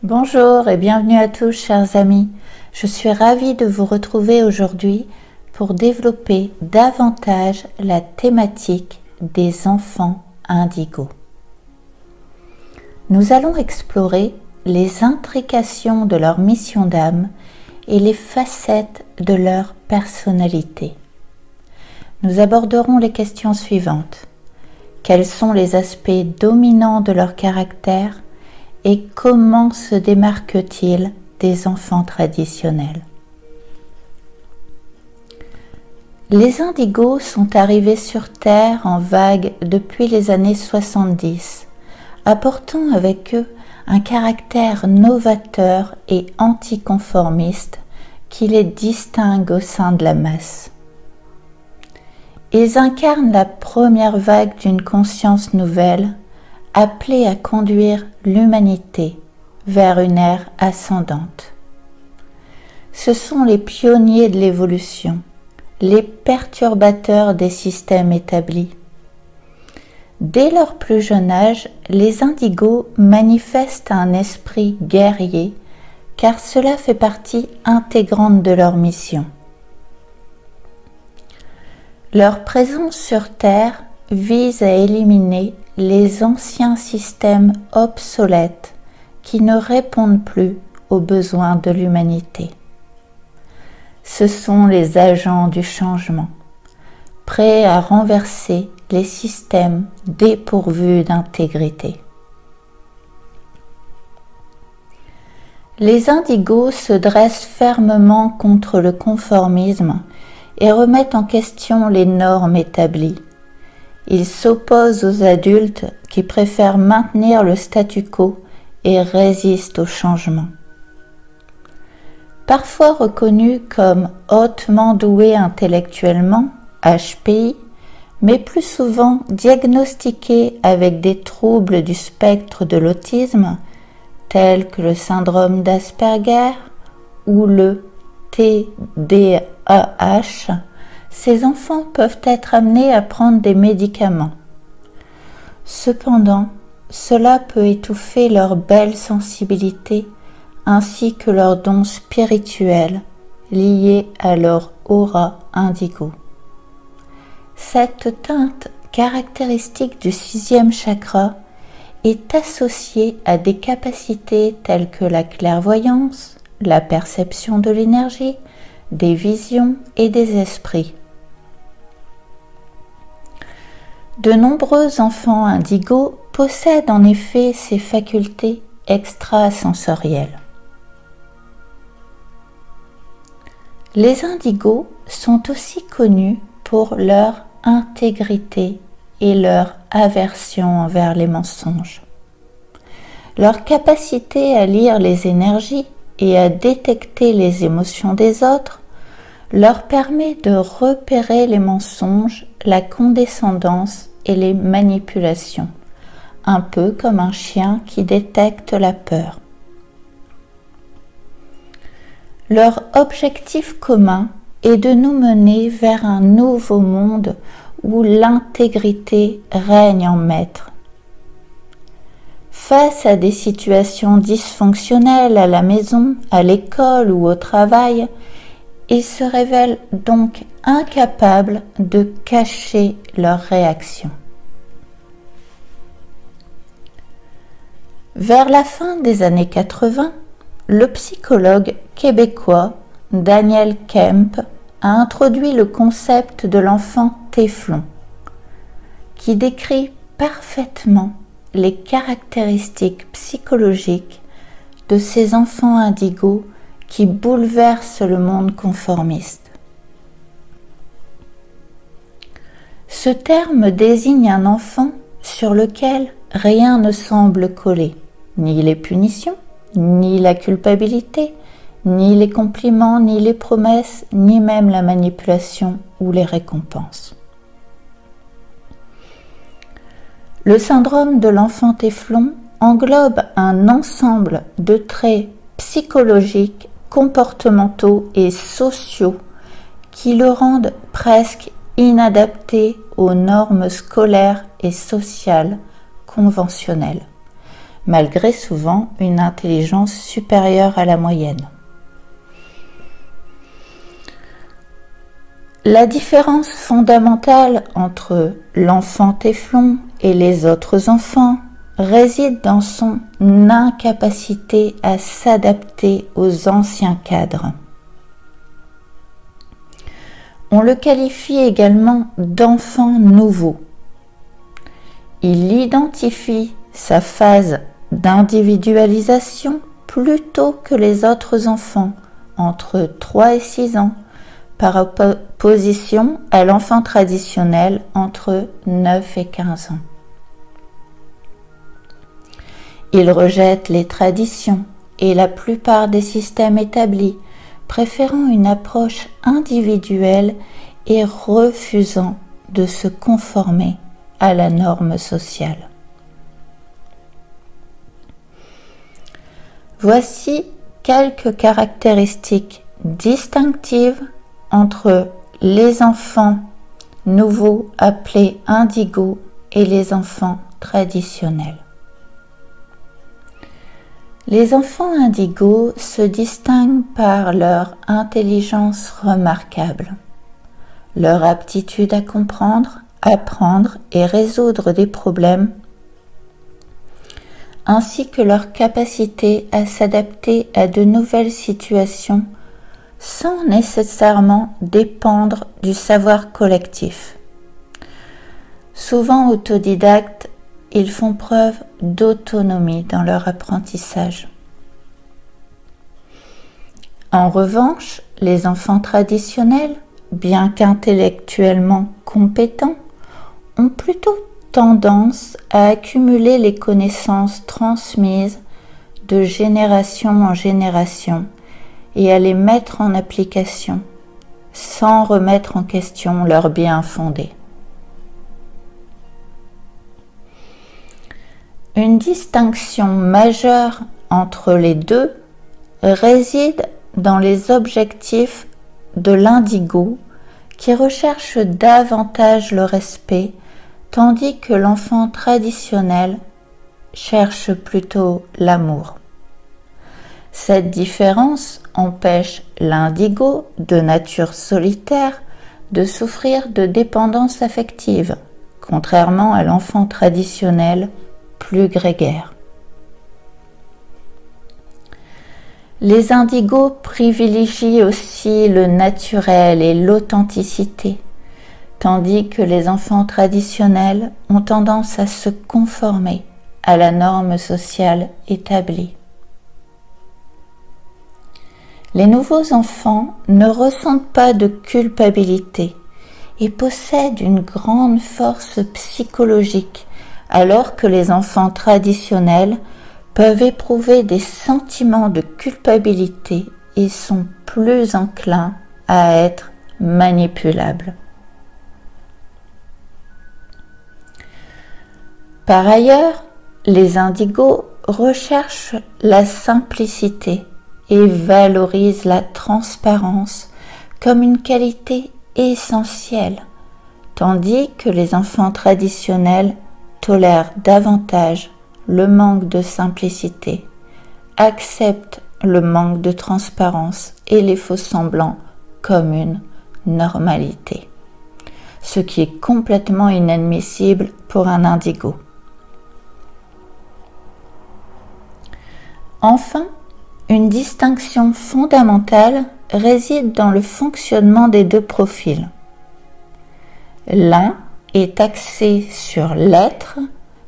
Bonjour et bienvenue à tous, chers amis. Je suis ravie de vous retrouver aujourd'hui pour développer davantage la thématique des enfants indigos. Nous allons explorer les intrications de leur mission d'âme et les facettes de leur personnalité. Nous aborderons les questions suivantes. Quels sont les aspects dominants de leur caractère et comment se démarquent-ils des enfants traditionnels? Les indigos sont arrivés sur Terre en vague depuis les années 70, apportant avec eux un caractère novateur et anticonformiste qui les distingue au sein de la masse. Ils incarnent la première vague d'une conscience nouvelle, appelée à conduire l'humanité vers une ère ascendante. Ce sont les pionniers de l'évolution, les perturbateurs des systèmes établis. Dès leur plus jeune âge, les indigos manifestent un esprit guerrier, car cela fait partie intégrante de leur mission. Leur présence sur Terre vise à éliminer les anciens systèmes obsolètes qui ne répondent plus aux besoins de l'humanité. Ce sont les agents du changement, prêts à renverser les systèmes dépourvus d'intégrité. Les indigos se dressent fermement contre le conformisme et remettent en question les normes établies. Ils s'opposent aux adultes qui préfèrent maintenir le statu quo et résistent au changement. Parfois reconnus comme hautement doués intellectuellement, HPI, mais plus souvent diagnostiqués avec des troubles du spectre de l'autisme, tels que le syndrome d'Asperger ou le TDAH, ces enfants peuvent être amenés à prendre des médicaments. Cependant, cela peut étouffer leur belle sensibilité ainsi que leurs dons spirituels liés à leur aura indigo. Cette teinte caractéristique du 6e chakra est associée à des capacités telles que la clairvoyance, la perception de l'énergie, des visions et des esprits. De nombreux enfants indigos possèdent en effet ces facultés extrasensorielles. Les indigos sont aussi connus pour leur intégrité et leur aversion envers les mensonges. Leur capacité à lire les énergies et à détecter les émotions des autres leur permet de repérer les mensonges, la condescendance et les manipulations, un peu comme un chien qui détecte la peur. Leur objectif commun est de nous mener vers un nouveau monde où l'intégrité règne en maître. Face à des situations dysfonctionnelles à la maison, à l'école ou au travail, ils se révèlent donc incapables de cacher leurs réactions. Vers la fin des années 80, le psychologue québécois Daniel Kemp a introduit le concept de l'enfant téflon, qui décrit parfaitement les caractéristiques psychologiques de ces enfants indigos qui bouleversent le monde conformiste. Ce terme désigne un enfant sur lequel rien ne semble coller, ni les punitions, ni la culpabilité, ni les compliments, ni les promesses, ni même la manipulation ou les récompenses. Le syndrome de l'enfant téflon englobe un ensemble de traits psychologiques, comportementaux et sociaux qui le rendent presque inadapté aux normes scolaires et sociales conventionnelles. malgré souvent une intelligence supérieure à la moyenne. La différence fondamentale entre l'enfant téflon et les autres enfants réside dans son incapacité à s'adapter aux anciens cadres. On le qualifie également d'enfant nouveau. Il identifie sa phase d'individualisation plus tôt que les autres enfants, entre 3 et 6 ans, par opposition à l'enfant traditionnel entre 9 et 15 ans. Il rejette les traditions et la plupart des systèmes établis, préférant une approche individuelle et refusant de se conformer à la norme sociale. Voici quelques caractéristiques distinctives entre les enfants nouveaux appelés indigos et les enfants traditionnels. Les enfants indigos se distinguent par leur intelligence remarquable, leur aptitude à comprendre, apprendre et résoudre des problèmes, ainsi que leur capacité à s'adapter à de nouvelles situations sans nécessairement dépendre du savoir collectif. Souvent autodidactes, ils font preuve d'autonomie dans leur apprentissage. En revanche, les enfants traditionnels, bien qu'intellectuellement compétents, ont plutôt tendance à accumuler les connaissances transmises de génération en génération et à les mettre en application sans remettre en question leur bien fondé. Une distinction majeure entre les deux réside dans les objectifs de l'indigo qui recherche davantage le respect, tandis que l'enfant traditionnel cherche plutôt l'amour. Cette différence empêche l'indigo, de nature solitaire, de souffrir de dépendance affective, contrairement à l'enfant traditionnel plus grégaire. Les indigos privilégient aussi le naturel et l'authenticité, tandis que les enfants traditionnels ont tendance à se conformer à la norme sociale établie. Les nouveaux enfants ne ressentent pas de culpabilité et possèdent une grande force psychologique, alors que les enfants traditionnels peuvent éprouver des sentiments de culpabilité et sont plus enclins à être manipulables. Par ailleurs, les indigos recherchent la simplicité et valorisent la transparence comme une qualité essentielle, tandis que les enfants traditionnels tolèrent davantage le manque de simplicité, acceptent le manque de transparence et les faux-semblants comme une normalité, ce qui est complètement inadmissible pour un indigo. Enfin, une distinction fondamentale réside dans le fonctionnement des deux profils. L'un est axé sur l'être,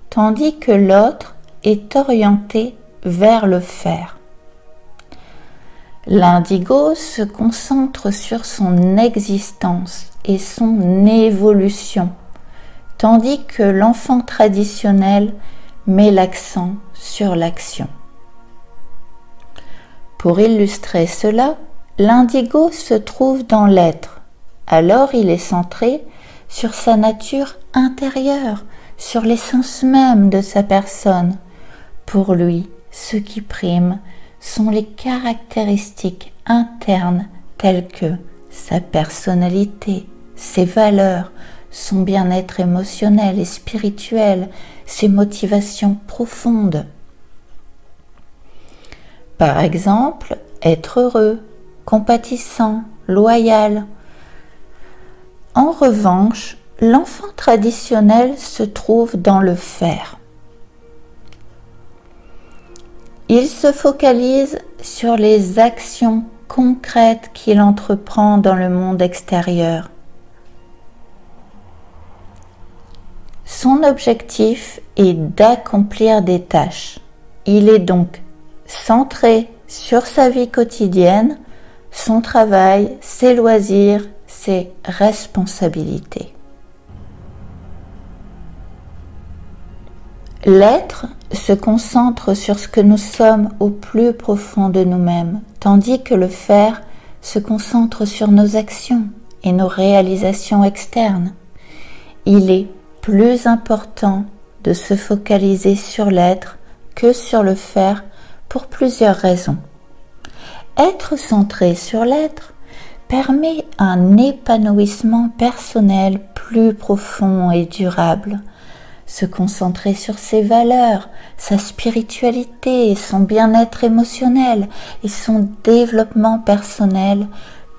tandis que l'autre est orienté vers le faire. L'indigo se concentre sur son existence et son évolution, tandis que l'enfant traditionnel met l'accent sur l'action. Pour illustrer cela, l'indigo se trouve dans l'être, alors il est centré sur sa nature intérieure, sur l'essence même de sa personne. Pour lui, ce qui prime sont les caractéristiques internes telles que sa personnalité, ses valeurs, son bien-être émotionnel et spirituel, ses motivations profondes. Par exemple, être heureux, compatissant, loyal. En revanche, l'enfant traditionnel se trouve dans le faire. Il se focalise sur les actions concrètes qu'il entreprend dans le monde extérieur. Son objectif est d'accomplir des tâches. Il est donc centré sur sa vie quotidienne, son travail, ses loisirs, ses responsabilités. L'être se concentre sur ce que nous sommes au plus profond de nous-mêmes, tandis que le faire se concentre sur nos actions et nos réalisations externes. Il est plus important de se focaliser sur l'être que sur le faire pour plusieurs raisons. Être centré sur l'être permet un épanouissement personnel plus profond et durable. Se concentrer sur ses valeurs, sa spiritualité, son bien-être émotionnel et son développement personnel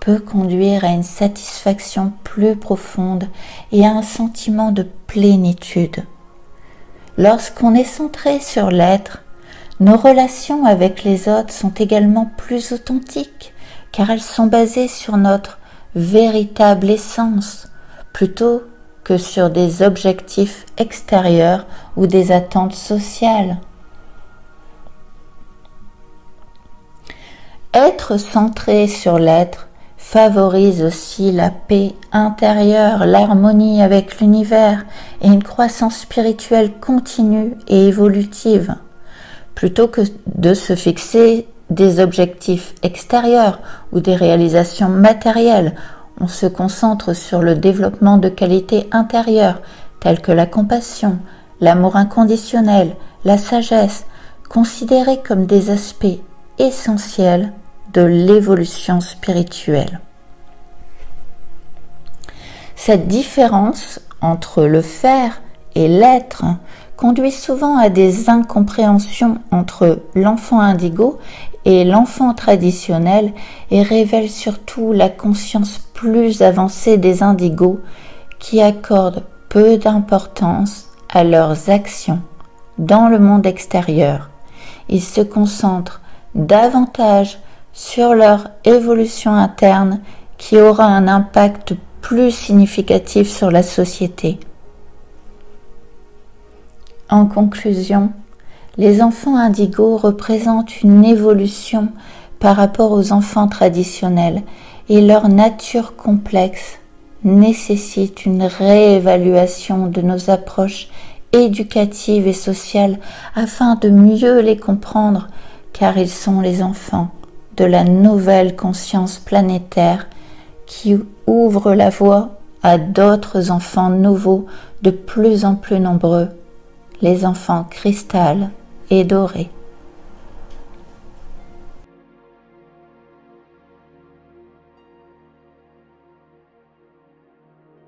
peut conduire à une satisfaction plus profonde et à un sentiment de plénitude. Lorsqu'on est centré sur l'être, nos relations avec les autres sont également plus authentiques, car elles sont basées sur notre véritable essence, plutôt que sur des objectifs extérieurs ou des attentes sociales. Être centré sur l'être favorise aussi la paix intérieure, l'harmonie avec l'univers et une croissance spirituelle continue et évolutive, plutôt que de se fixer des objectifs extérieurs ou des réalisations matérielles. On se concentre sur le développement de qualités intérieures telles que la compassion, l'amour inconditionnel, la sagesse, considérés comme des aspects essentiels de l'évolution spirituelle. Cette différence entre le faire et l'être conduit souvent à des incompréhensions entre l'enfant indigo et l'enfant traditionnel et révèle surtout la conscience plus avancée des indigos qui accordent peu d'importance à leurs actions dans le monde extérieur. Ils se concentrent davantage sur leur évolution interne qui aura un impact plus significatif sur la société. En conclusion, les enfants indigos représentent une évolution par rapport aux enfants traditionnels et leur nature complexe nécessite une réévaluation de nos approches éducatives et sociales afin de mieux les comprendre, car ils sont les enfants de la nouvelle conscience planétaire qui ouvre la voie à d'autres enfants nouveaux de plus en plus nombreux, les enfants cristal et dorés.